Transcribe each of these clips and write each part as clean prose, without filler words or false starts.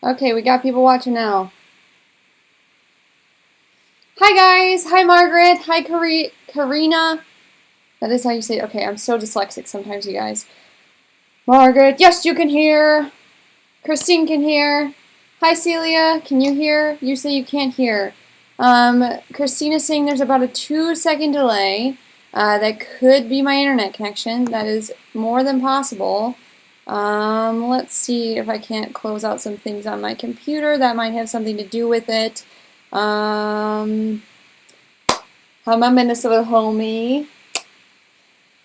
Okay, we got people watching now. Hi guys! Hi Margaret! Hi Karina! That is how you say it. Okay, I'm so dyslexic sometimes, you guys. Margaret, yes, you can hear! Christine can hear! Hi Celia, can you hear? You say you can't hear. Christina's saying there's about a 2-second delay. That could be my internet connection. That is more than possible. Let's see if I can't close out some things on my computer. That might have something to do with it. Hi, my Minnesota homie.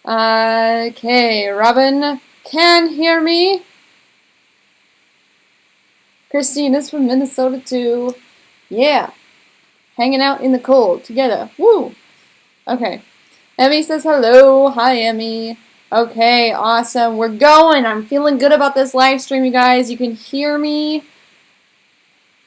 Okay, Robin can hear me. Christine is from Minnesota too. Yeah, hanging out in the cold together. Woo! Okay. Emmy says hello. Hi, Emmy. Okay, awesome. We're going. I'm feeling good about this live stream, you guys. You can hear me.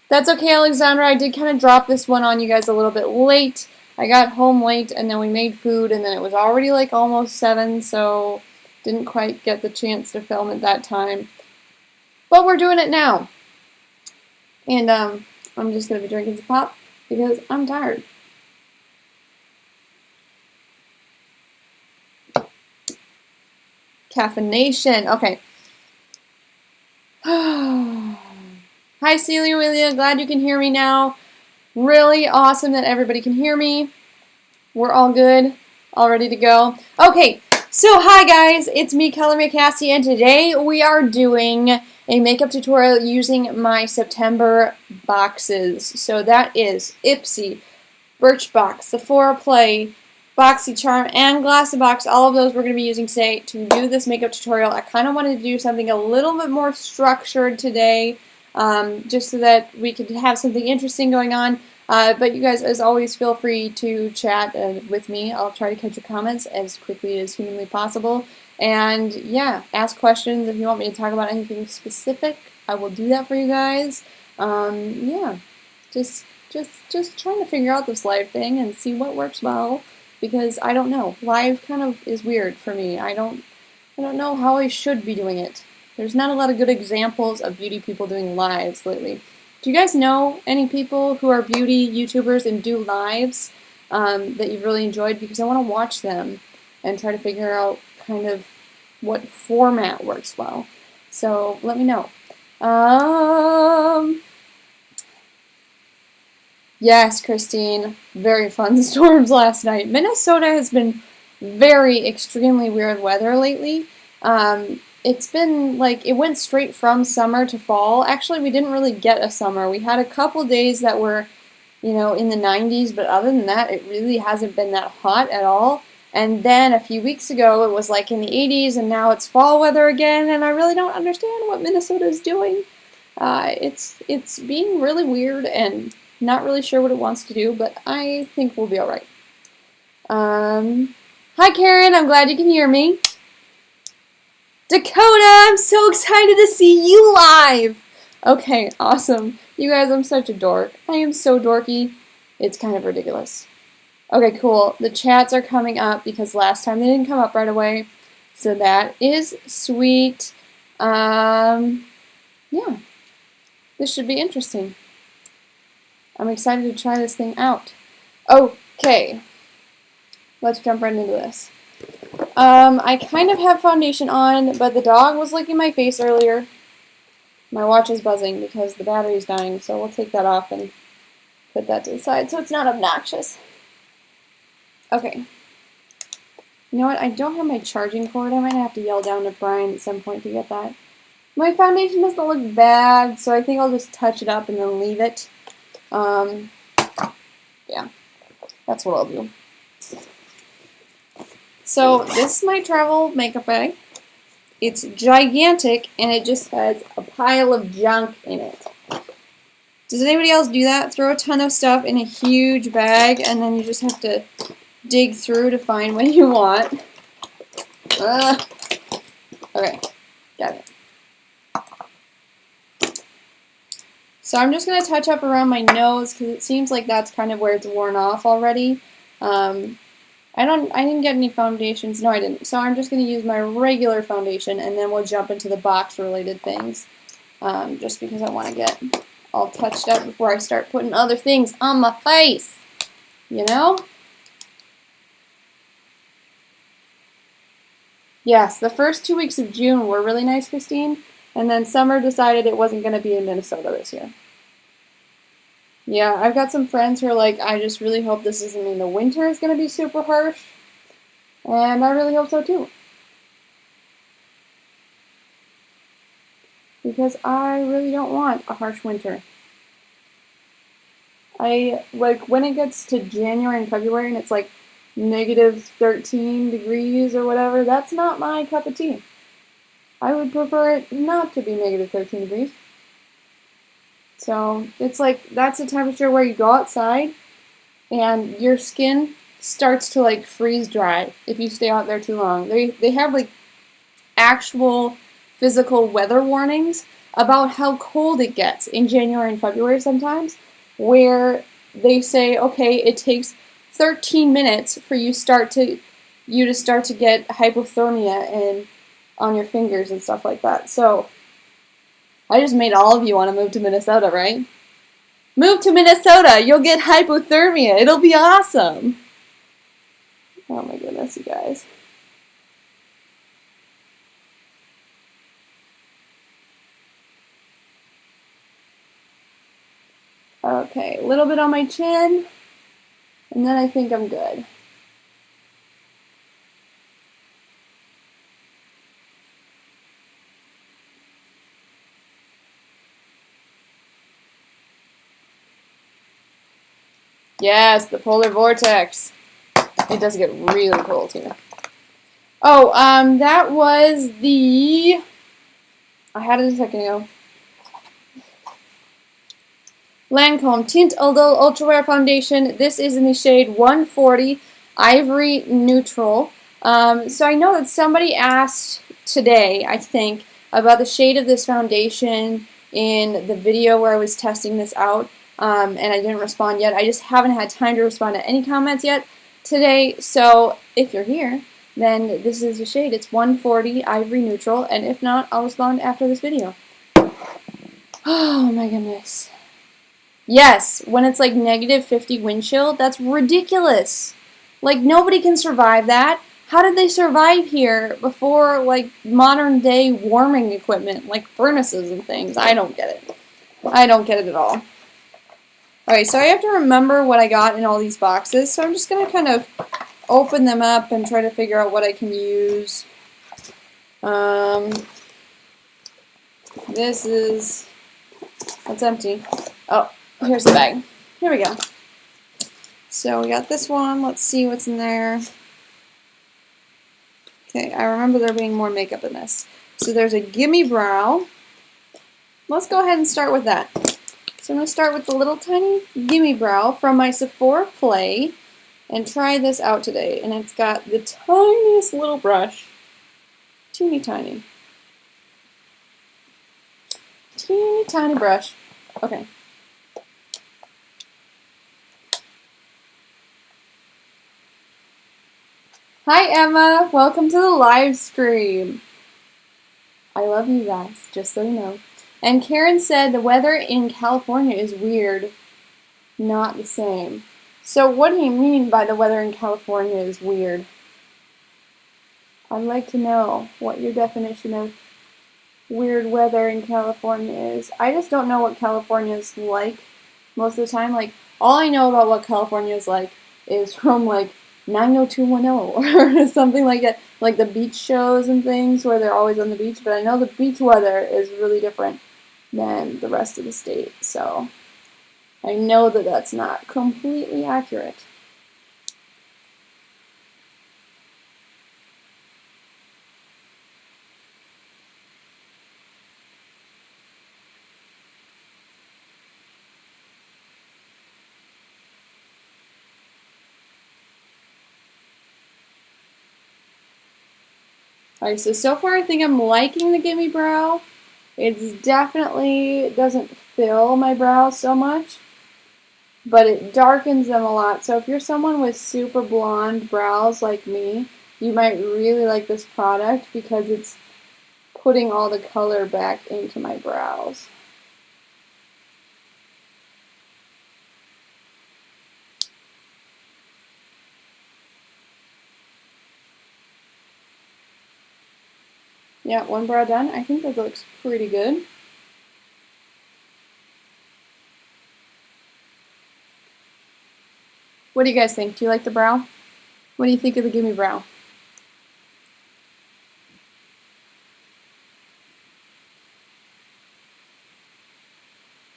That's okay, Alexandra. I did kind of drop this one on you guys a little bit late. I got home late, and then we made food, and then it was already like almost 7, so didn't quite get the chance to film at that time. But we're doing it now. And I'm just going to be drinking some pop because I'm tired. Caffeination. Okay. Hi, Celia Willia. Glad you can hear me now. Really awesome that everybody can hear me. We're all good. All ready to go. Okay. So, hi guys. It's me, Kelly McCassie, and today we are doing a makeup tutorial using my September boxes. So that is Ipsy Birchbox Sephora Play Boxycharm and Glossybox. All of those we're going to be using today to do this makeup tutorial. I kind of wanted to do something a little bit more structured today, just so that we could have something interesting going on. But you guys, as always, feel free to chat with me. I'll try to catch your comments as quickly as humanly possible. And yeah, ask questions if you want me to talk about anything specific. I will do that for you guys. Yeah, just trying to figure out this live thing and see what works well, because I don't know. Live kind of is weird for me. I don't know how I should be doing it. There's not a lot of good examples of beauty people doing lives lately. Do you guys know any people who are beauty YouTubers and do lives that you've really enjoyed? Because I want to watch them and try to figure out kind of what format works well. So let me know. Yes, Christine. Very fun storms last night. Minnesota has been very extremely weird weather lately. It's been like, it went straight from summer to fall. Actually, we didn't really get a summer. We had a couple days that were, you know, in the 90s, but other than that, it really hasn't been that hot at all. And then a few weeks ago, it was like in the 80s, and now it's fall weather again, and I really don't understand what Minnesota is doing. It's being really weird and not really sure what it wants to do, but I think we'll be alright. Hi Karen, I'm glad you can hear me. Dakota, I'm so excited to see you live! Okay, awesome. You guys, I'm such a dork. I am so dorky. It's kind of ridiculous. Okay, cool. The chats are coming up because last time they didn't come up right away. So that is sweet. Yeah. This should be interesting. I'm excited to try this thing out. Okay. Let's jump right into this. I kind of have foundation on, but the dog was licking my face earlier. My watch is buzzing because the battery is dying, so we'll take that off and put that to the side so it's not obnoxious. Okay. You know what? I don't have my charging cord. I might have to yell down to Brian at some point to get that. My foundation doesn't look bad, so I think I'll just touch it up and then leave it. Yeah. That's what I'll do. So, this is my travel makeup bag. It's gigantic, and it just has a pile of junk in it. Does anybody else do that? Throw a ton of stuff in a huge bag, and then you just have to dig through to find what you want. Okay, got it. So I'm just going to touch up around my nose, because it seems like that's kind of where it's worn off already. I didn't get any foundations. No, I didn't. So I'm just going to use my regular foundation, and then we'll jump into the box-related things. just because I want to get all touched up before I start putting other things on my face, you know? Yes, the first 2 weeks of June were really nice, Christine, and then summer decided it wasn't going to be in Minnesota this year. Yeah, I've got some friends who are like, I just really hope this doesn't mean the winter is going to be super harsh, and I really hope so too. Because I really don't want a harsh winter. Like when it gets to January and February and it's like negative 13 degrees or whatever, that's not my cup of tea. I would prefer it not to be negative 13 degrees. So it's like, that's the temperature where you go outside and your skin starts to like freeze dry if you stay out there too long. They have like actual physical weather warnings about how cold it gets in January and February sometimes, where they say, okay, it takes 13 minutes for you to start to get hypothermia and on your fingers and stuff like that. So I just made all of you want to move to Minnesota, right? Move to Minnesota, you'll get hypothermia. It'll be awesome. Oh my goodness, you guys. Okay, a little bit on my chin, and then I think I'm good. Yes, the polar vortex. It does get really cold here. Oh, that was the... I had it a second ago. Lancome Tint Idole Ultra Wear Foundation. This is in the shade 140 Ivory Neutral. So I know that somebody asked today, I think, about the shade of this foundation in the video where I was testing this out, and I didn't respond yet. I just haven't had time to respond to any comments yet today, so if you're here, then this is the shade. It's 140 Ivory Neutral, and if not, I'll respond after this video. Oh my goodness. Yes, when it's like negative 50 wind chill, that's ridiculous. Like, nobody can survive that. How did they survive here before, like, modern day warming equipment, like furnaces and things? I don't get it. I don't get it at all. Alright, so I have to remember what I got in all these boxes, so I'm just going to kind of open them up and try to figure out what I can use. This is... It's empty. Oh, here's the bag. Here we go. So we got this one. Let's see what's in there. Okay, I remember there being more makeup in this. So there's a Gimme Brow. Let's go ahead and start with that. So I'm going to start with the little tiny Gimme Brow from my Sephora Play and try this out today. And it's got the tiniest little brush. Teeny tiny. Teeny tiny brush. Okay. Hi Emma, welcome to the live stream. I love you guys, just so you know. And Karen said the weather in California is weird, not the same. So what do you mean by the weather in California is weird? I'd like to know what your definition of weird weather in California is. I just don't know what California is like most of the time. Like, all I know about what California is like is from like 90210 or something like that, like the beach shows and things where they're always on the beach, but I know the beach weather is really different than the rest of the state, so I know that that's not completely accurate. Alright, so far I think I'm liking the Gimme Brow. It definitely doesn't fill my brows so much, but it darkens them a lot. So if you're someone with super blonde brows like me, you might really like this product because it's putting all the color back into my brows. Yeah, one brow done. I think that looks pretty good. What do you guys think? Do you like the brow? What do you think of the Gimme Brow?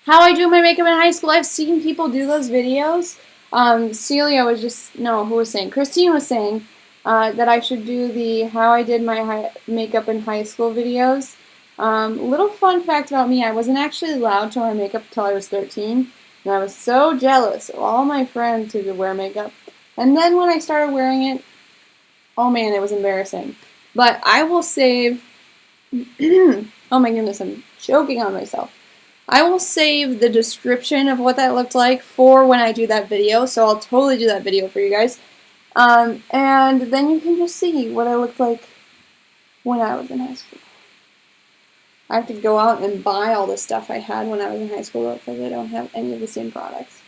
How I do my makeup in high school, I've seen people do those videos. Celia was just, no, who was saying? Christine was saying that I should do the how I did my makeup in high school videos. Little fun fact about me, I wasn't actually allowed to wear makeup until I was 13. And I was so jealous of all my friends who could wear makeup. And then when I started wearing it, oh man, it was embarrassing. But I will save, oh my goodness, I'm choking on myself. I will save the description of what that looked like for when I do that video, so I'll totally do that video for you guys. And then you can just see what I looked like when I was in high school. I have to go out and buy all the stuff I had when I was in high school because I don't have any of the same products.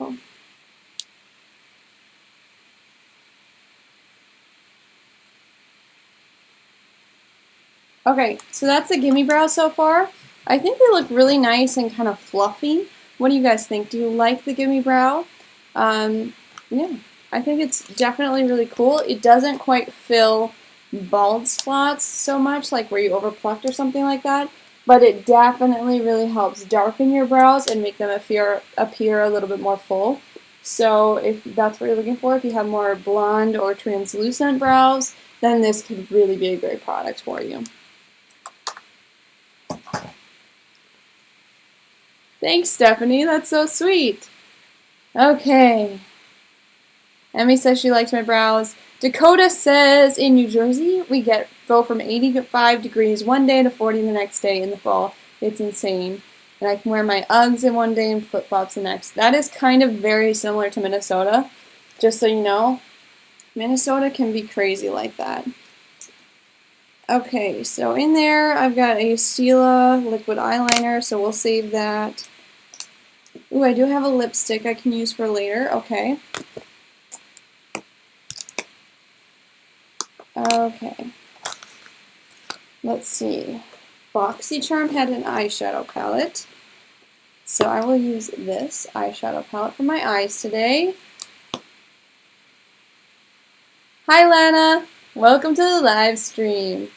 Oh. Okay, so that's the Gimme Brow so far. I think they look really nice and kind of fluffy. What do you guys think? Do you like the Gimme Brow? Yeah, I think it's definitely really cool. It doesn't quite fill bald spots so much, like where you overplucked or something like that, but it definitely really helps darken your brows and make them appear a little bit more full. So if that's what you're looking for, if you have more blonde or translucent brows, then this could really be a great product for you. Thanks, Stephanie. That's so sweet. Okay. Emmy says she likes my brows. Dakota says in New Jersey we go from 85 degrees one day to 40 the next day in the fall. It's insane. And I can wear my Uggs in one day and flip-flops the next. That is kind of very similar to Minnesota. Just so you know, Minnesota can be crazy like that. Okay, so in there I've got a Stila liquid eyeliner, so we'll save that. Ooh, I do have a lipstick I can use for later. Okay. Okay. Let's see. Boxycharm had an eyeshadow palette. So I will use this eyeshadow palette for my eyes today. Hi, Lana. Welcome to the live stream.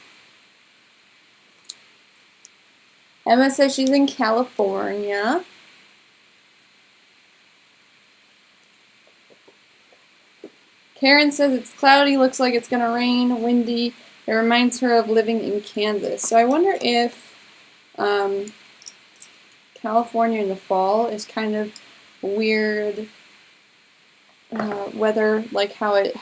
Emma says she's in California. Karen says it's cloudy, looks like it's going to rain, windy. It reminds her of living in Kansas. So I wonder if California in the fall is kind of weird weather, like how it,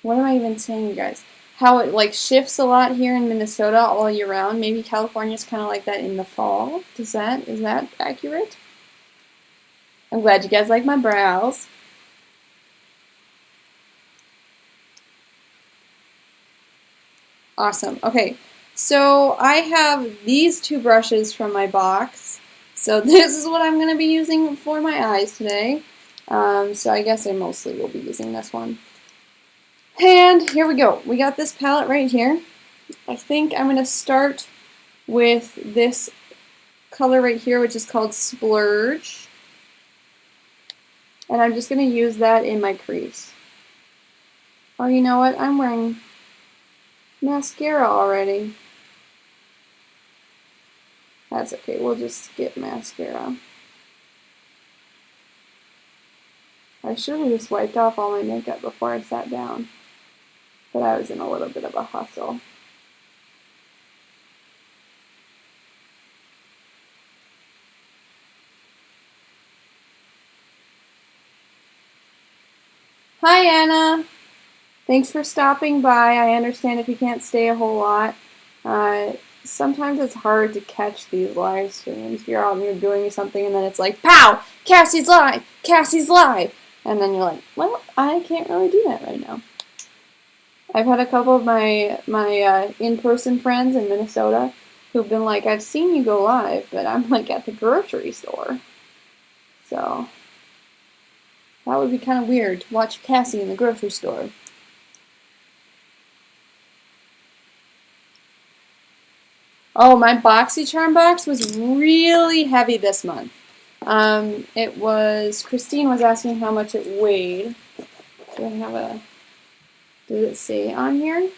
what am I even saying, you guys? How it like shifts a lot here in Minnesota all year round. Maybe California's kind of like that in the fall. Is that accurate? I'm glad you guys like my brows. Awesome. Okay, so I have these two brushes from my box. So this is what I'm going to be using for my eyes today. So I guess I mostly will be using this one. And here we go. We got this palette right here. I think I'm going to start with this color right here, which is called Splurge. And I'm just going to use that in my crease. Oh, you know what? I'm wearing mascara already. That's okay, we'll just skip mascara. I should have just wiped off all my makeup before I sat down, but I was in a little bit of a hustle. Hi, Anna. Thanks for stopping by. I understand if you can't stay a whole lot. Sometimes it's hard to catch these live streams. You're out and you're doing something and then it's like, pow! Cassie's live! Cassie's live! And then you're like, well, I can't really do that right now. I've had a couple of my in-person friends in Minnesota who've been like, I've seen you go live, but I'm like at the grocery store. So that would be kind of weird to watch Cassie in the grocery store. Oh, my Boxycharm box was really heavy this month. Christine was asking how much it weighed. Do I have a, does it say on here?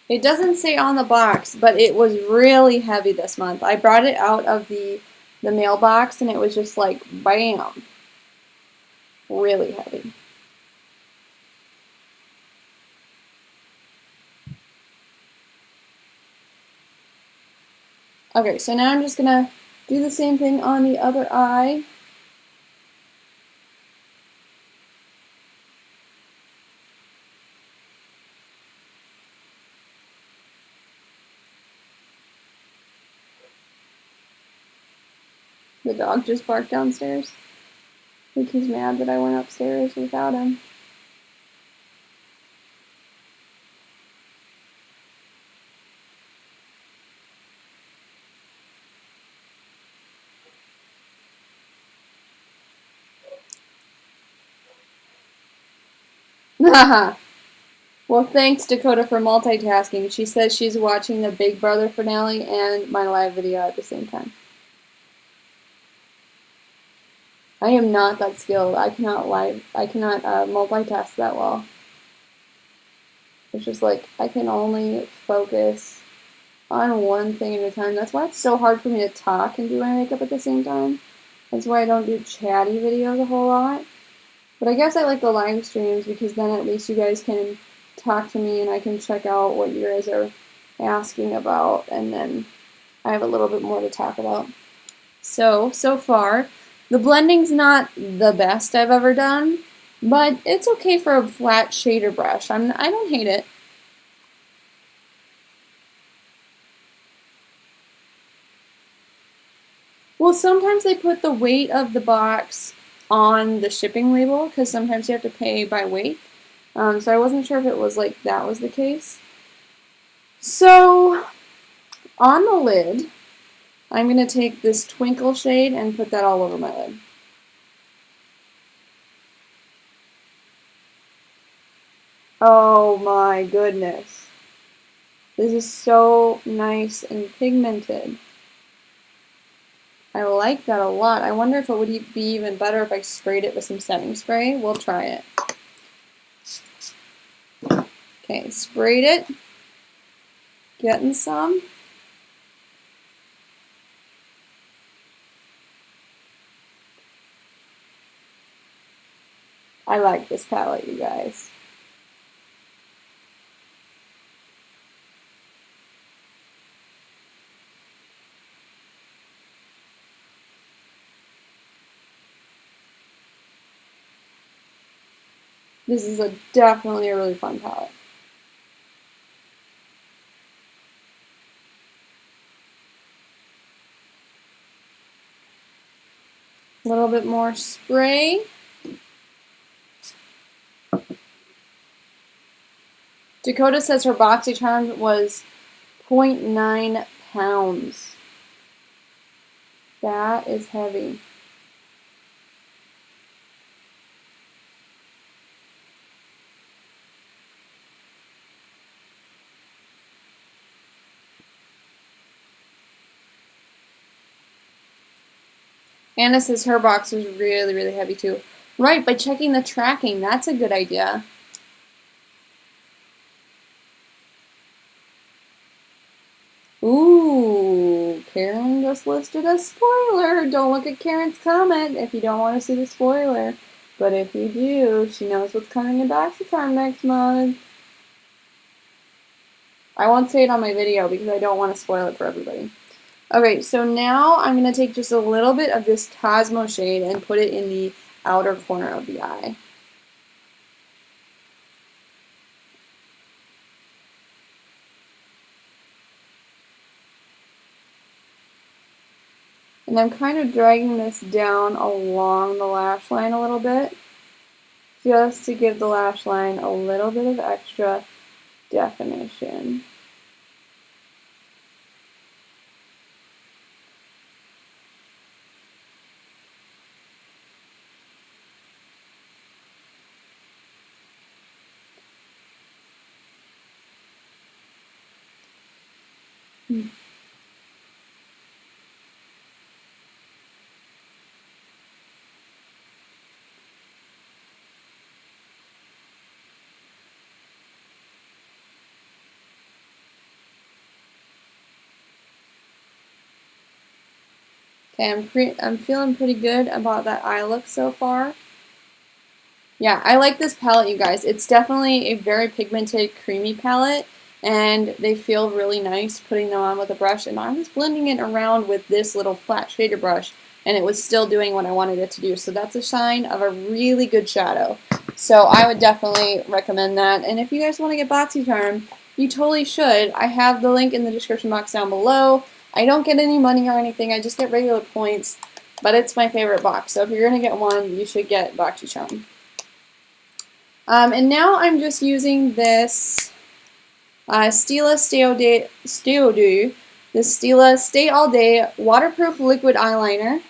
It doesn't say on the box, but it was really heavy this month. I brought it out of the mailbox and it was just like, bam, really heavy. Okay, so now I'm just gonna do the same thing on the other eye. The dog just barked downstairs. I think he's mad that I went upstairs without him. Haha. Well, thanks, Dakota, for multitasking. She says she's watching the Big Brother finale and my live video at the same time. I am not that skilled. I cannot multitask that well. It's just like, I can only focus on one thing at a time. That's why it's so hard for me to talk and do my makeup at the same time. That's why I don't do chatty videos a whole lot. But I guess I like the live streams because then at least you guys can talk to me and I can check out what you guys are asking about, and then I have a little bit more to talk about. So far, the blending's not the best I've ever done, but it's okay for a flat shader brush. I don't hate it. Well, sometimes they put the weight of the box on the shipping label because sometimes you have to pay by weight. So I wasn't sure if it was like that was the case. So on the lid, I'm going to take this Twinkle shade and put that all over my lid. Oh my goodness. This is so nice and pigmented. I like that a lot. I wonder if it would be even better if I sprayed it with some setting spray. We'll try it. Okay, sprayed it. Getting some. I like this palette, you guys. This is definitely a really fun palette. A little bit more spray. Dakota says her Boxycharm was 0.9 pounds. That is heavy. Anna says her box was really, really heavy too. Right, by checking the tracking, that's a good idea. Ooh, Karen just listed a spoiler. Don't look at Karen's comment if you don't want to see the spoiler. But if you do, she knows what's coming in Boxycharm next month. I won't say it on my video because I don't want to spoil it for everybody. Okay, so now I'm going to take just a little bit of this Cosmo shade and put it in the outer corner of the eye. And I'm kind of dragging this down along the lash line a little bit, just to give the lash line a little bit of extra definition. Okay, I'm feeling pretty good about that eye look so far. Yeah, I like this palette, you guys. It's definitely a very pigmented, creamy palette, and they feel really nice putting them on with a brush. And I was blending it around with this little flat shader brush, and it was still doing what I wanted it to do. So that's a sign of a really good shadow. So I would definitely recommend that. And if you guys want to get Boxycharm, you totally should. I have the link in the description box down below. I don't get any money or anything. I just get regular points, but it's my favorite box. So if you're going to get one, you should get Boxycharm. And now I'm just using this Stila Stay All Day Waterproof Liquid Eyeliner.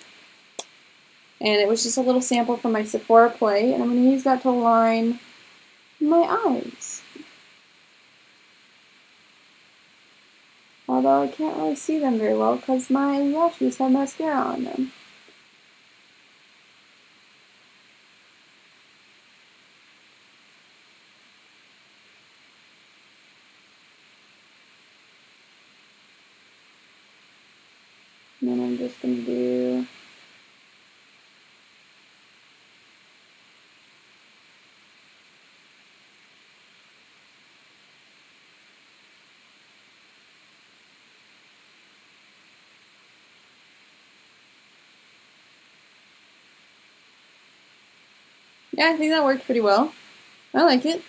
And it was just a little sample from my Sephora Play, and I'm going to use that to line my eyes. Although I can't really see them very well because my lashes have mascara on them. And then I'm just going to do yeah, I think that worked pretty well. I like it.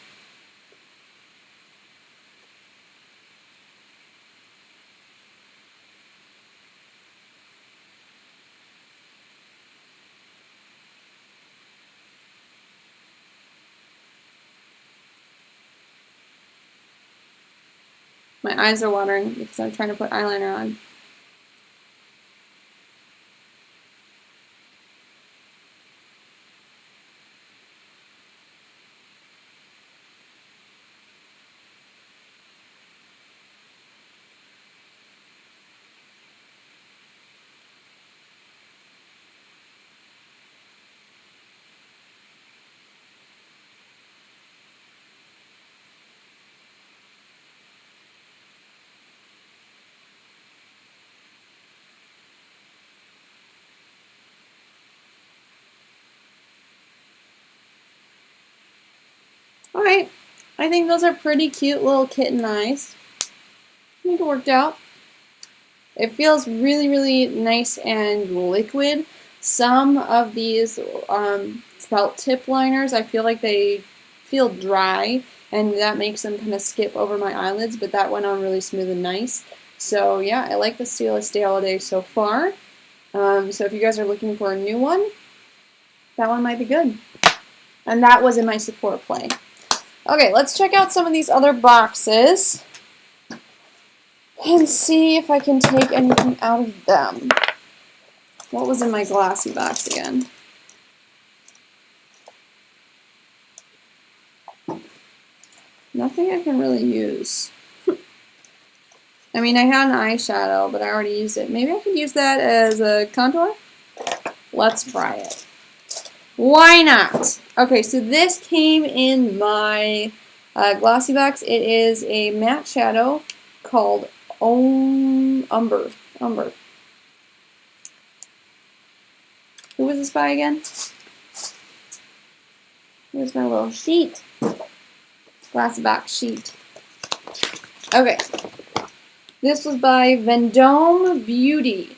My eyes are watering because I'm trying to put eyeliner on. Alright, I think those are pretty cute little kitten eyes. I think it worked out. It feels really, really nice and liquid. Some of these felt tip liners, I feel like they feel dry, and that makes them kind of skip over my eyelids, but that went on really smooth and nice. So yeah, I like the Stila Stay All Day so far. So if you guys are looking for a new one, that one might be good. And that was in my Sephora Play. Okay, let's check out some of these other boxes and see if I can take anything out of them. What was in my glossy box again? Nothing I can really use. I mean, I had an eyeshadow, but I already used it. Maybe I could use that as a contour? Let's try it. Why not? Okay, so this came in my glossy box. It is a matte shadow called Umber. Who was this by again? Here's my little sheet. Glossy box sheet. Okay. This was by Vendome Beauty.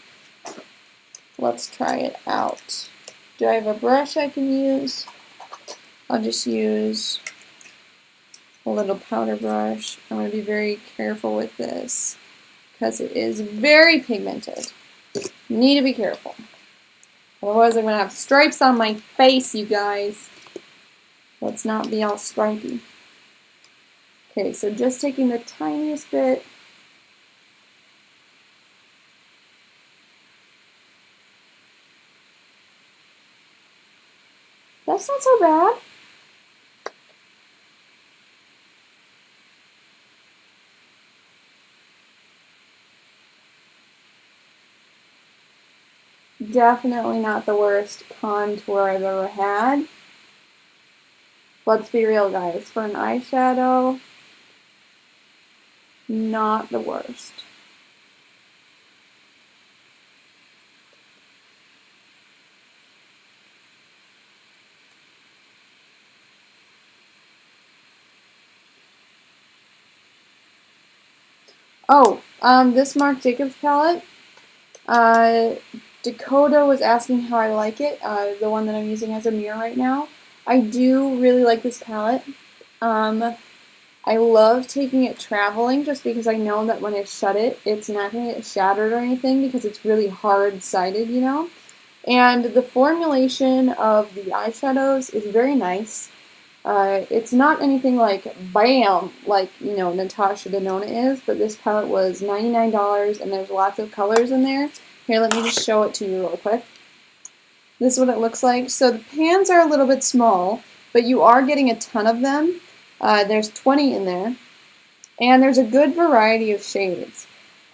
Let's try it out. Do I have a brush I can use? I'll just use a little powder brush. I'm going to be very careful with this because it is very pigmented. You need to be careful. Otherwise I'm going to have stripes on my face, you guys. Let's not be all stripey. Okay, so just taking the tiniest bit. That's not so bad. Definitely not the worst contour I've ever had. Let's be real, guys. For an eyeshadow, not the worst. Oh, this Marc Jacobs palette, Dakota was asking how I like it, the one that I'm using as a mirror right now. I do really like this palette. I love taking it traveling just because I know that when I shut it, it's not going to get shattered or anything because it's really hard-sided, you know? And the formulation of the eyeshadows is very nice. It's not anything like BAM, like, you know, Natasha Denona is, but this palette was $99 and there's lots of colors in there. Here, let me just show it to you real quick. This is what it looks like. So the pans are a little bit small, but you are getting a ton of them. There's 20 in there, and there's a good variety of shades.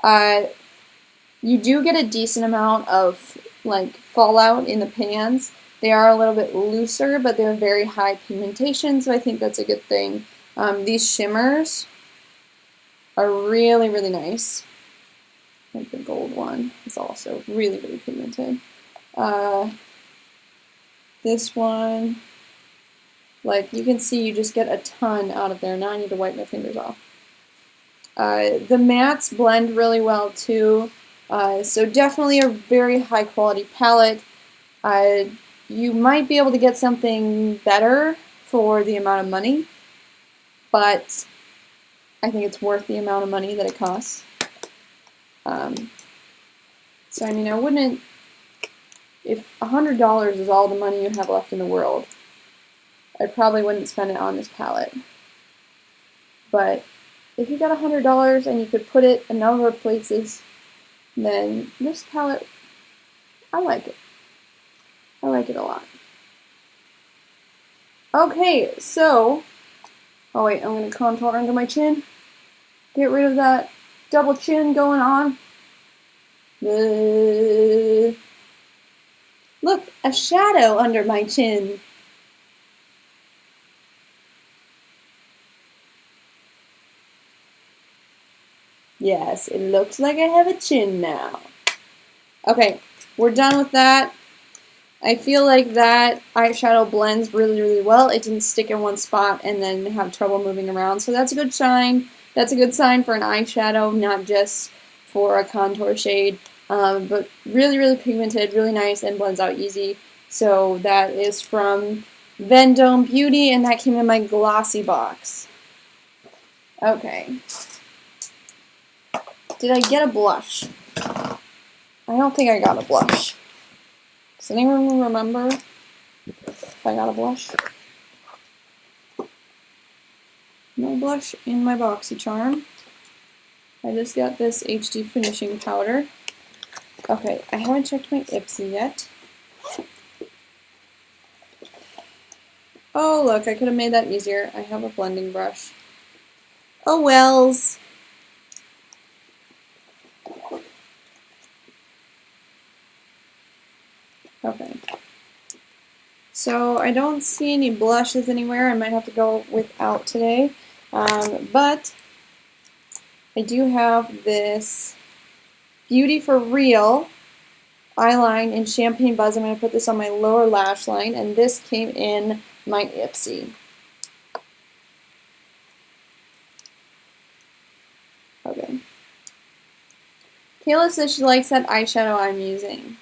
You do get a decent amount of like fallout in the pans. They are a little bit looser, but they're very high pigmentation, so I think that's a good thing. These shimmers are really, really nice. I think the gold one is also really, really pigmented. This one, like you can see, you just get a ton out of there. Now I need to wipe my fingers off. The mattes blend really well too. So definitely a very high quality palette. You might be able to get something better for the amount of money, but I think it's worth the amount of money that it costs. So I mean, I wouldn't, if $100 is all the money you have left in the world, I probably wouldn't spend it on this palette. But if you got $100 and you could put it a number of places, then this palette, I like it. I like it a lot. Okay, so, oh wait, I'm going to contour under my chin. Get rid of that double chin going on. Look, a shadow under my chin. Yes, it looks like I have a chin now. Okay, we're done with that. I feel like that eyeshadow blends really, really well. It didn't stick in one spot and then have trouble moving around. So that's a good sign. That's a good sign for an eyeshadow, not just for a contour shade. But really, really pigmented, really nice, and blends out easy. So that is from Vendome Beauty, and that came in my Glossybox. Okay. Did I get a blush? I don't think I got a blush. Does anyone remember if I got a blush? No blush in my Boxycharm. I just got this HD finishing powder. Okay, I haven't checked my Ipsy yet. Oh look, I could have made that easier. I have a blending brush. Oh wells. Okay. So I don't see any blushes anywhere. I might have to go without today. But I do have this Beauty for Real eyeline in Champagne Buzz. I'm going to put this on my lower lash line, and this came in my Ipsy. Kayla says she likes that eyeshadow I'm using.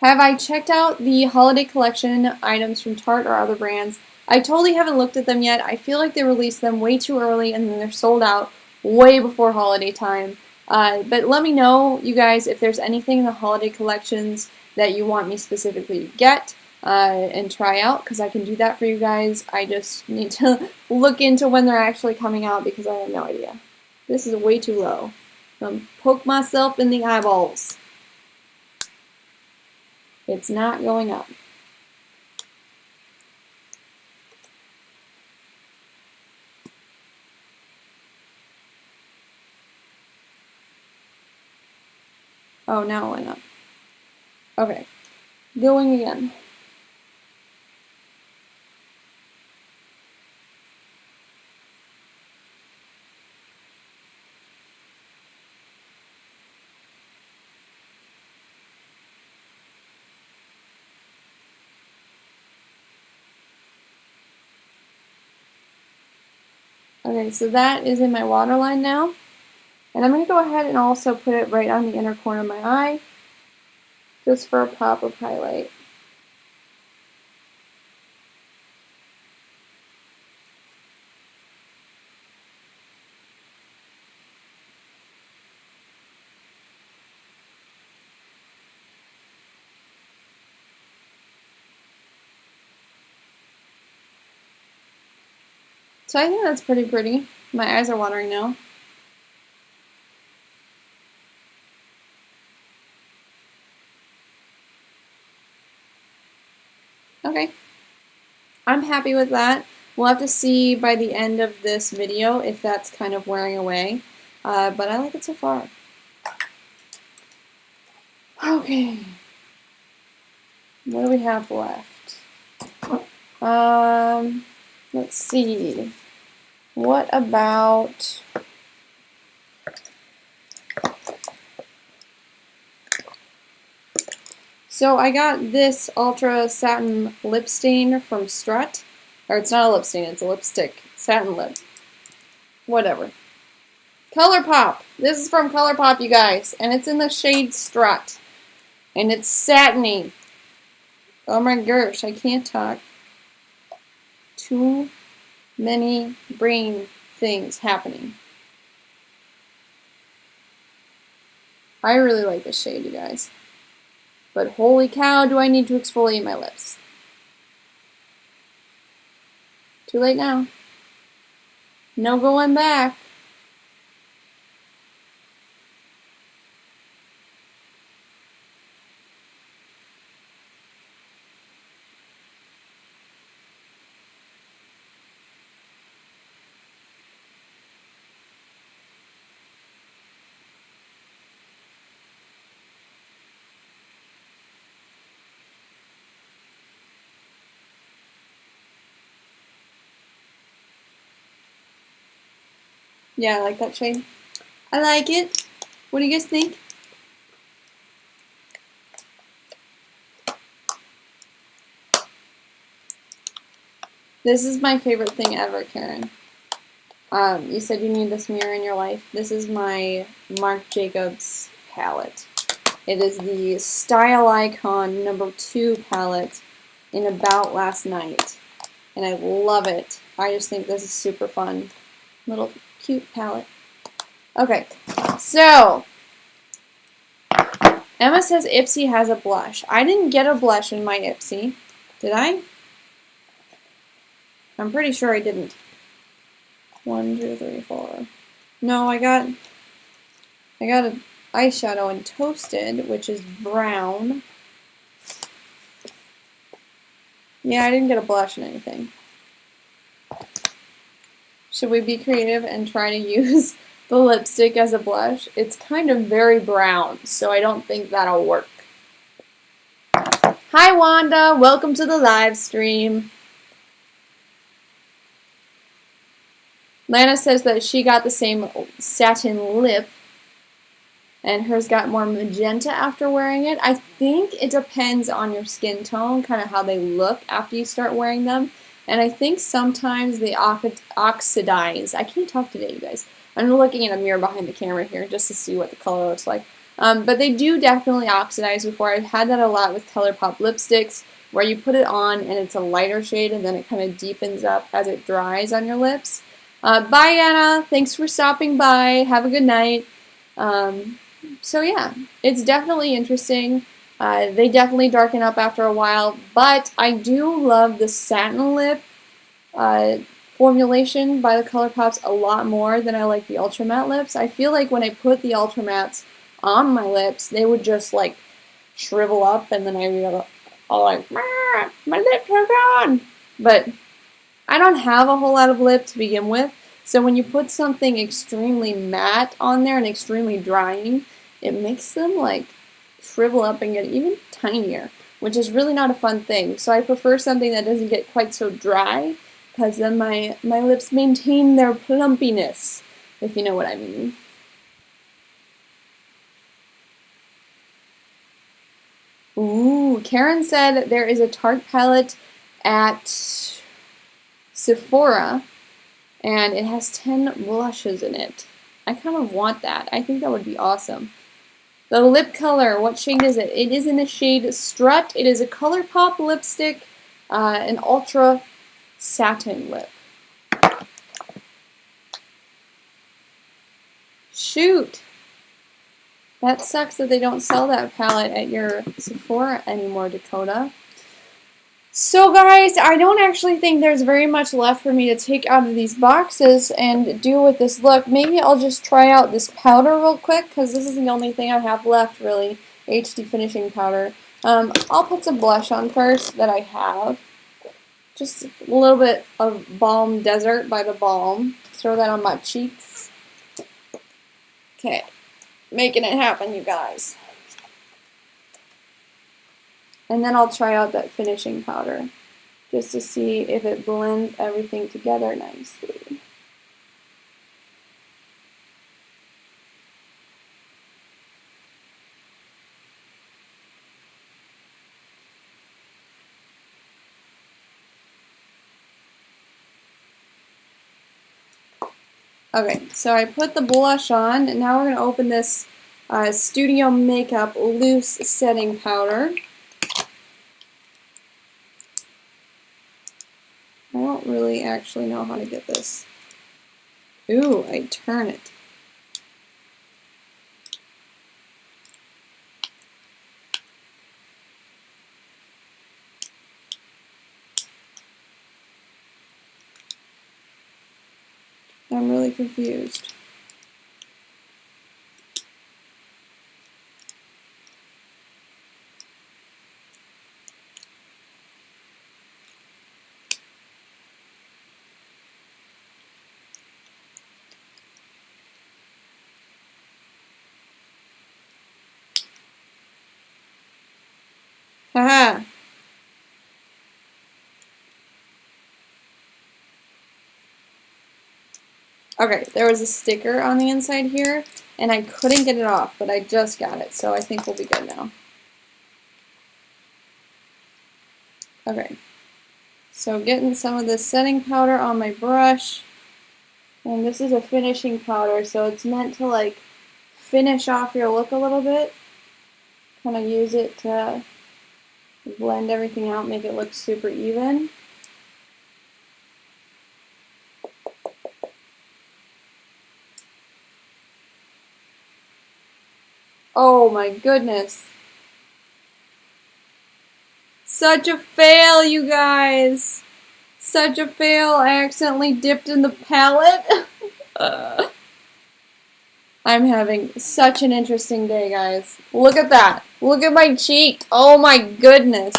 Have I checked out the holiday collection items from Tarte or other brands? I totally haven't looked at them yet. I feel like they released them way too early and then they're sold out way before holiday time. But let me know, you guys, if there's anything in the holiday collections that you want me specifically to get and try out, because I can do that for you guys. I just need to look into when they're actually coming out because I have no idea. This is way too low. Poke myself in the eyeballs. It's not going up. Oh, now it went up. Okay, going again. Okay, so that is in my waterline now. And I'm going to go ahead and also put it right on the inner corner of my eye, just for a pop of highlight. So I think that's pretty pretty. My eyes are watering now. Okay. I'm happy with that. We'll have to see by the end of this video if that's kind of wearing away. But I like it so far. Okay. What do we have left? Let's see. What about... So I got this Ultra Satin Lip Stain from Strut. Or it's not a lip stain, it's a lipstick. Satin lip. Whatever. ColourPop. This is from ColourPop, you guys. And it's in the shade Strut. And it's satiny. Oh my gosh, I can't talk. Too many brain things happening. I really like this shade, you guys. But holy cow, do I need to exfoliate my lips. Too late now. No going back. Yeah, I like that shade. I like it. What do you guys think? This is my favorite thing ever, Karen. You said you need this mirror in your life. This is my Marc Jacobs palette. It is the Style Icon #2 palette in About Last Night. And I love it. I just think this is super fun. Little cute palette. Okay, so Emma says Ipsy has a blush. I didn't get a blush in my Ipsy. Did I? I'm pretty sure I didn't. 1, 2, 3, 4. No, I got an eyeshadow in Toasted, which is brown. Yeah, I didn't get a blush in anything. Should we be creative and try to use the lipstick as a blush? It's kind of very brown, so I don't think that'll work. Hi Wanda, welcome to the live stream. Lana says that she got the same satin lip and hers got more magenta after wearing it. I think it depends on your skin tone, kind of how they look after you start wearing them. and I think sometimes they oxidize. I can't talk today, you guys. I'm looking in a mirror behind the camera here just to see what the color looks like. But they do definitely oxidize before. I've had that a lot with ColourPop lipsticks, where you put it on and it's a lighter shade and then it kind of deepens up as it dries on your lips. Bye, Anna. Thanks for stopping by. Have a good night. So yeah, it's definitely interesting. They definitely darken up after a while, but I do love the satin lip formulation by the ColourPops a lot more than I like the Ultra Matte lips. I feel like when I put the Ultra Mattes on my lips, they would just like shrivel up, and then I would go all like, my lips are gone. But I don't have a whole lot of lip to begin with, so when you put something extremely matte on there and extremely drying, it makes them like shrivel up and get even tinier, which is really not a fun thing. So I prefer something that doesn't get quite so dry, because then my lips maintain their plumpiness, if you know what I mean. Ooh, Karen said there is a Tarte palette at Sephora, and it has 10 blushes in it. I kind of want that. I think that would be awesome. The lip color, what shade is it? It is in the shade Strut. It is a ColourPop lipstick, an ultra satin lip. Shoot! That sucks that they don't sell that palette at your Sephora anymore, Dakota. So guys, I don't actually think there's very much left for me to take out of these boxes and do with this look. Maybe I'll just try out this powder real quick, because this is the only thing I have left, really. HD finishing powder. I'll put some blush on first that I have. Just a little bit of Balm Desert by the Balm. Throw that on my cheeks. Okay, making it happen, you guys. And then I'll try out that finishing powder, just to see if it blends everything together nicely. Okay, so I put the blush on, and now we're going to open this Studio Makeup Loose Setting Powder. I don't really actually know how to get this. Ooh, I turn it. I'm really confused. Haha. Okay, there was a sticker on the inside here, and I couldn't get it off, but I just got it, so I think we'll be good now. Okay, so getting some of this setting powder on my brush, and this is a finishing powder, so it's meant to like finish off your look a little bit. Kind of use it to blend everything out, make it look super even. Oh my goodness. Such a fail, you guys. Such a fail. I accidentally dipped in the palette. I'm having such an interesting day, guys. Look at that. Look at my cheek. Oh my goodness.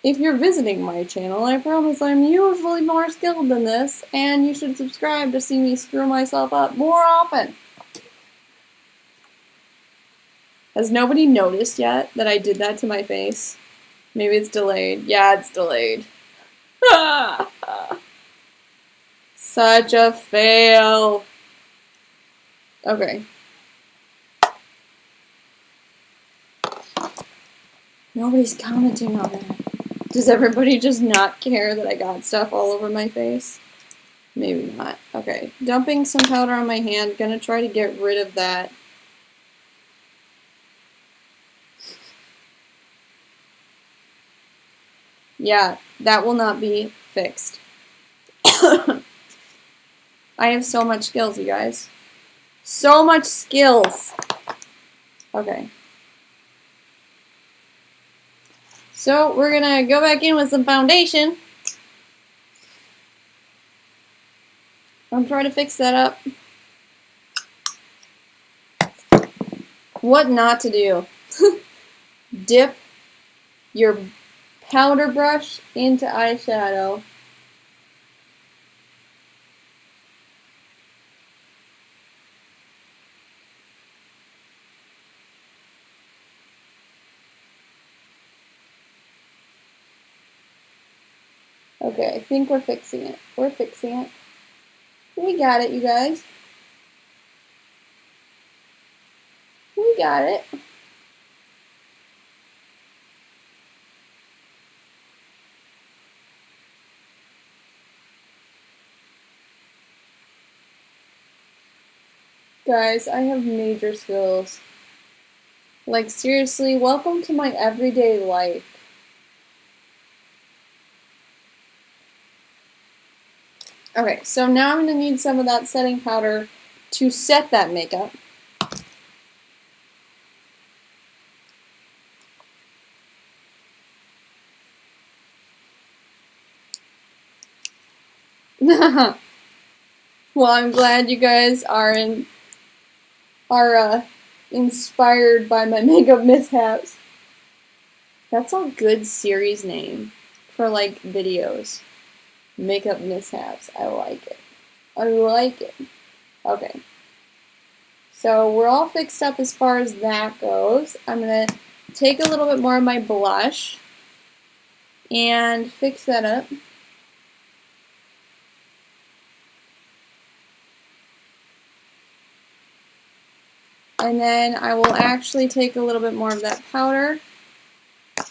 If you're visiting my channel, I promise I'm usually more skilled than this, and you should subscribe to see me screw myself up more often. Has nobody noticed yet that I did that to my face? Maybe it's delayed. Yeah, it's delayed. Such a fail. Okay. Nobody's commenting on that. Does everybody just not care that I got stuff all over my face? Maybe not. Okay, dumping some powder on my hand. Gonna try to get rid of that. Yeah, that will not be fixed. I have so much skills, you guys. So much skills. Okay. So we're gonna go back in with some foundation. I'm trying to fix that up. What not to do. Dip your powder brush into eyeshadow. Okay, I think we're fixing it. We're fixing it. We got it, you guys. We got it. Guys, I have major skills. Like, seriously, welcome to my everyday life. Okay, so now I'm going to need some of that setting powder to set that makeup. Well, I'm glad you guys are inspired by my makeup mishaps. That's a good series name for, like, videos. Makeup mishaps. I like it. I like it. Okay. So we're all fixed up as far as that goes. I'm going to take a little bit more of my blush and fix that up. And then I will actually take a little bit more of that powder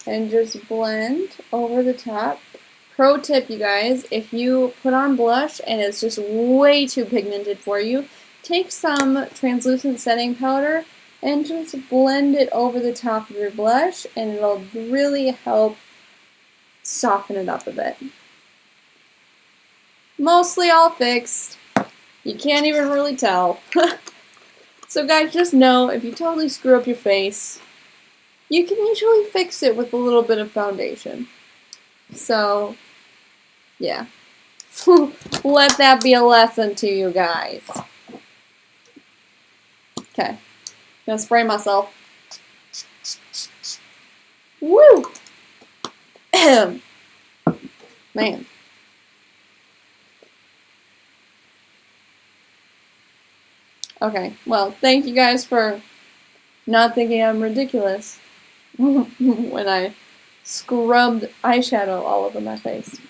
and just blend over the top. Pro tip, you guys, if you put on blush and it's just way too pigmented for you, take some translucent setting powder and just blend it over the top of your blush, and it'll really help soften it up a bit. Mostly all fixed. You can't even really tell. So guys, just know, if you totally screw up your face, you can usually fix it with a little bit of foundation. So, yeah. Let that be a lesson to you guys. Okay. I'm gonna spray myself. Woo! Man. Okay, well, thank you guys for not thinking I'm ridiculous when I scrubbed eyeshadow all over my face.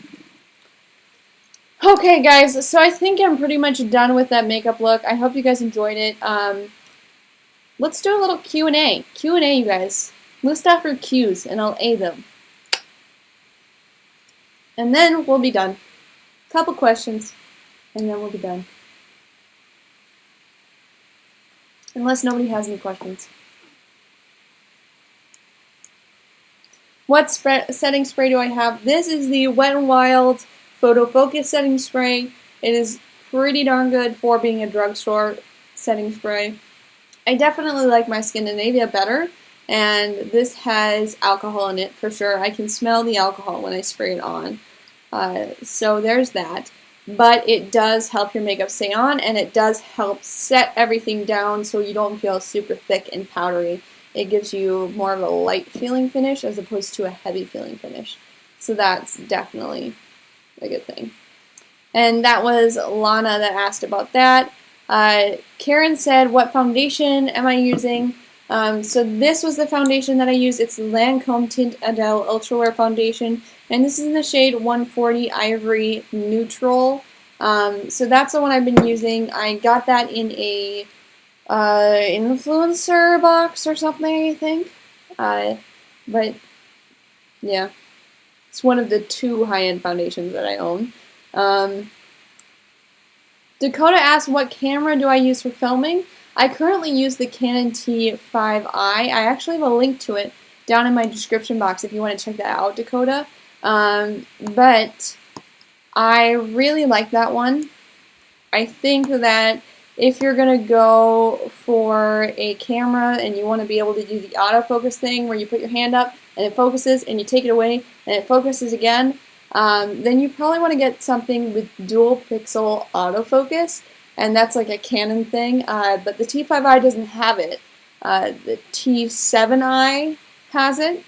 Okay, guys, so I think I'm pretty much done with that makeup look. I hope you guys enjoyed it. Let's do a little Q&A. Q&A, you guys. List off your Q's, and I'll A them. And then we'll be done. Couple questions, and then we'll be done. Unless nobody has any questions. What setting spray do I have? This is the Wet n Wild Photo Focus setting spray. It is pretty darn good for being a drugstore setting spray. I definitely like my Scandinavia better, and this has alcohol in it for sure. I can smell the alcohol when I spray it on. So there's that. But it does help your makeup stay on, and it does help set everything down so you don't feel super thick and powdery. It gives you more of a light feeling finish as opposed to a heavy feeling finish. So that's definitely a good thing. And that was Lana that asked about that. Karen said, what foundation am I using? So this was the foundation that I used. It's the Lancome Tint Adele Ultra Wear Foundation. And this is in the shade 140 Ivory Neutral. So that's the one I've been using. I got that in a influencer box or something, I think. But yeah. It's one of the 2 high-end foundations that I own. Dakota asked, what camera do I use for filming? I currently use the Canon T5i. I actually have a link to it down in my description box if you want to check that out, Dakota. But I really like that one. I think that if you're going to go for a camera and you want to be able to do the autofocus thing where you put your hand up and it focuses and you take it away and it focuses again, then you probably want to get something with dual pixel autofocus, and that's like a Canon thing, but the T5i doesn't have it. The T7i has it,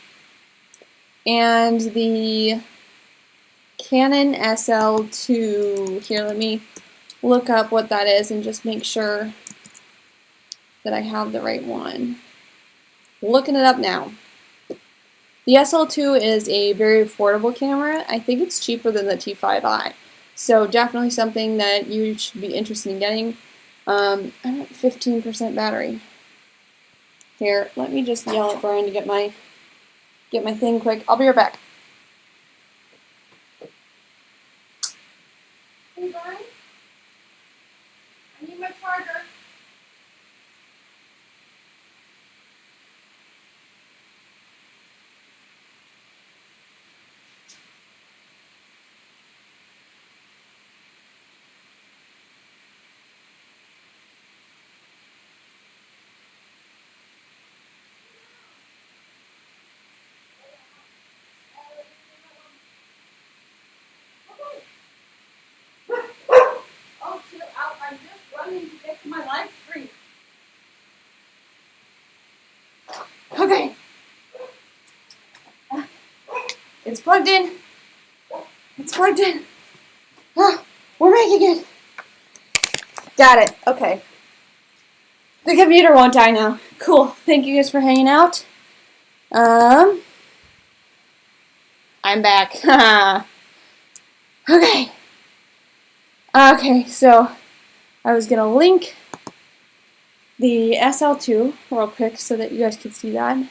and the Canon SL2, here, let me look up what that is and just make sure that I have the right one. Looking it up now. The SL2 is a very affordable camera. I think it's cheaper than the T5i. So definitely something that you should be interested in getting. I'm at 15% battery. Here, let me just yell at Brian to get my thing quick. I'll be right back. Hey Brian, I need my charger. Okay. It's plugged in. It's plugged in. Oh, we're making it. Got it. Okay. The computer won't die now. Cool. Thank you guys for hanging out. I'm back. Okay. Okay, so I was going to link the SL2 real quick so that you guys can see that. And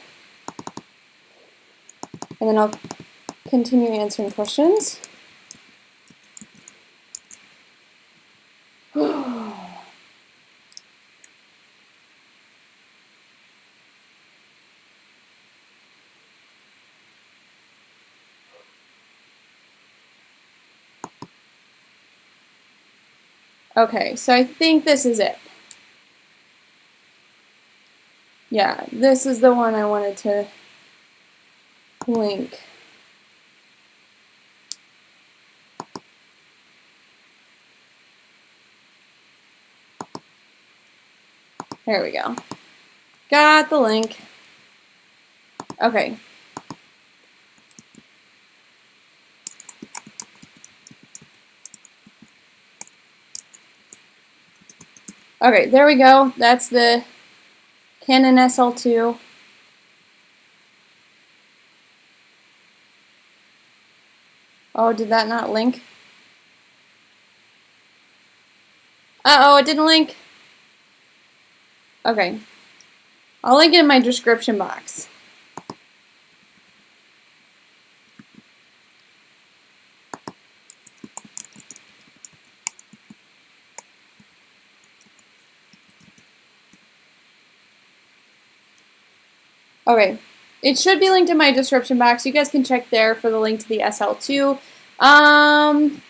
then I'll continue answering questions. Okay, so I think this is it. Yeah, this is the one I wanted to link. There we go. Got the link. Okay. Okay, there we go. That's the Canon SL2. Oh, did that not link? Uh-oh, it didn't link. Okay. I'll link it in my description box. Okay, it should be linked in my description box. You guys can check there for the link to the SL2. Kayla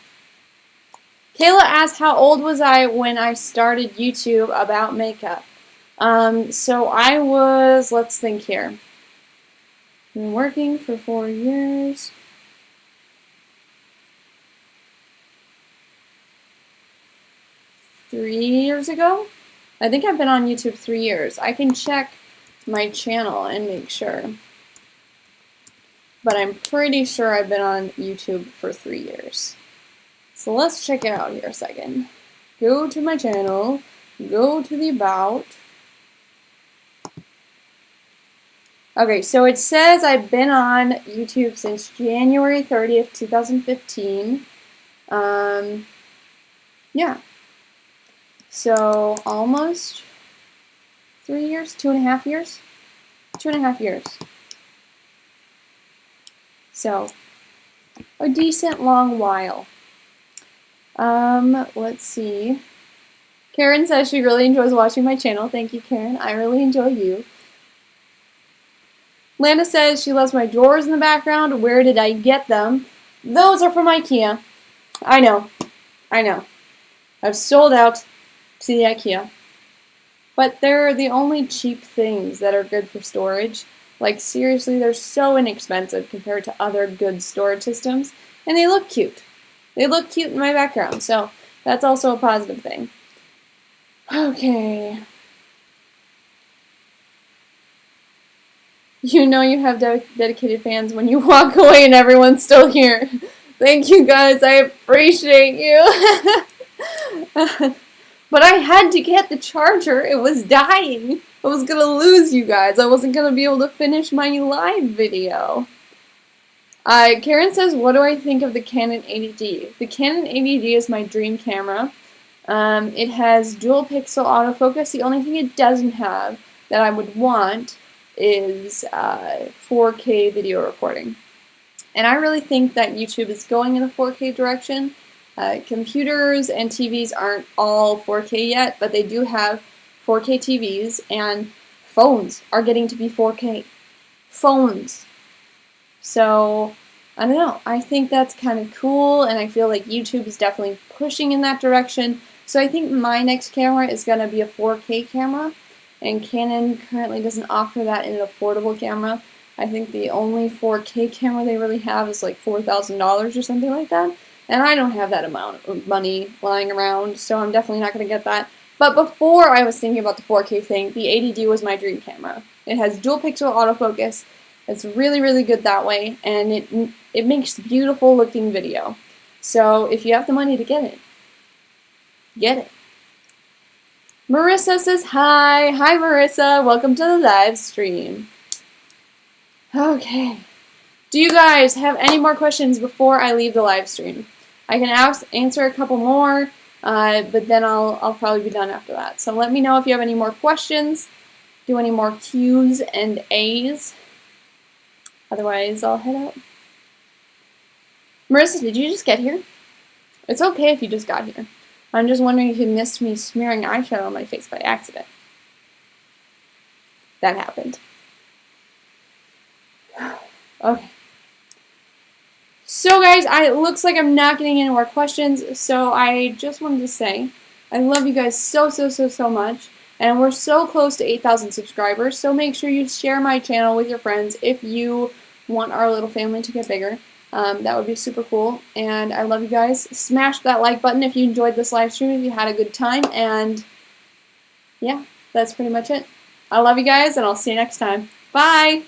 asked how old was I when I started YouTube about makeup. So I was, let's think here. Been working for 4 years. Three years ago? I think I've been on YouTube 3 years. I can check my channel and make sure. But I'm pretty sure I've been on YouTube for 3 years. So let's check it out here a second. Go to my channel, go to the About. Okay, so it says I've been on YouTube since January 30th, 2015. Yeah. So almost 3 years, 2.5 years? 2.5 years. So a decent long while. Let's see. Karen says she really enjoys watching my channel. Thank you, Karen. I really enjoy you. Lana says she loves my drawers in the background. Where did I get them? Those are from IKEA. I know. I know. I've sold out to the IKEA. But they're the only cheap things that are good for storage. Like, seriously, they're so inexpensive compared to other good storage systems. And they look cute. They look cute in my background, so that's also a positive thing. Okay. You know you have dedicated fans when you walk away and everyone's still here. Thank you guys, I appreciate you. But I had to get the charger, it was dying. I was gonna lose you guys, I wasn't gonna be able to finish my live video. Karen says, what do I think of the Canon 80D? The Canon 80D is my dream camera. It has dual pixel autofocus. The only thing it doesn't have that I would want is 4K video recording. And I really think that YouTube is going in a 4K direction. Computers and TVs aren't all 4K yet, but they do have 4K TVs, and phones are getting to be 4K. Phones. So, I don't know. I think that's kind of cool, and I feel like YouTube is definitely pushing in that direction. So I think my next camera is going to be a 4K camera, and Canon currently doesn't offer that in an affordable camera. I think the only 4K camera they really have is like $4,000 or something like that. And I don't have that amount of money lying around, so I'm definitely not going to get that. But before I was thinking about the 4K thing, the 80D was my dream camera. It has dual pixel autofocus. It's really, really good that way, and it makes beautiful looking video. So if you have the money to get it, get it. Marissa says hi. Hi Marissa, welcome to the live stream. Okay. Do you guys have any more questions before I leave the live stream? I can answer a couple more, but then I'll probably be done after that. So let me know if you have any more questions. Do any more Q's and A's. Otherwise, I'll head out. Marissa, did you just get here? It's okay if you just got here. I'm just wondering if you missed me smearing eyeshadow on my face by accident. That happened. Okay. So guys, it looks like I'm not getting any more questions, so I just wanted to say I love you guys so much, and we're so close to 8,000 subscribers, so make sure you share my channel with your friends if you want our little family to get bigger. That would be super cool, and I love you guys. Smash that like button if you enjoyed this live stream, if you had a good time, and yeah, that's pretty much it. I love you guys, and I'll see you next time. Bye!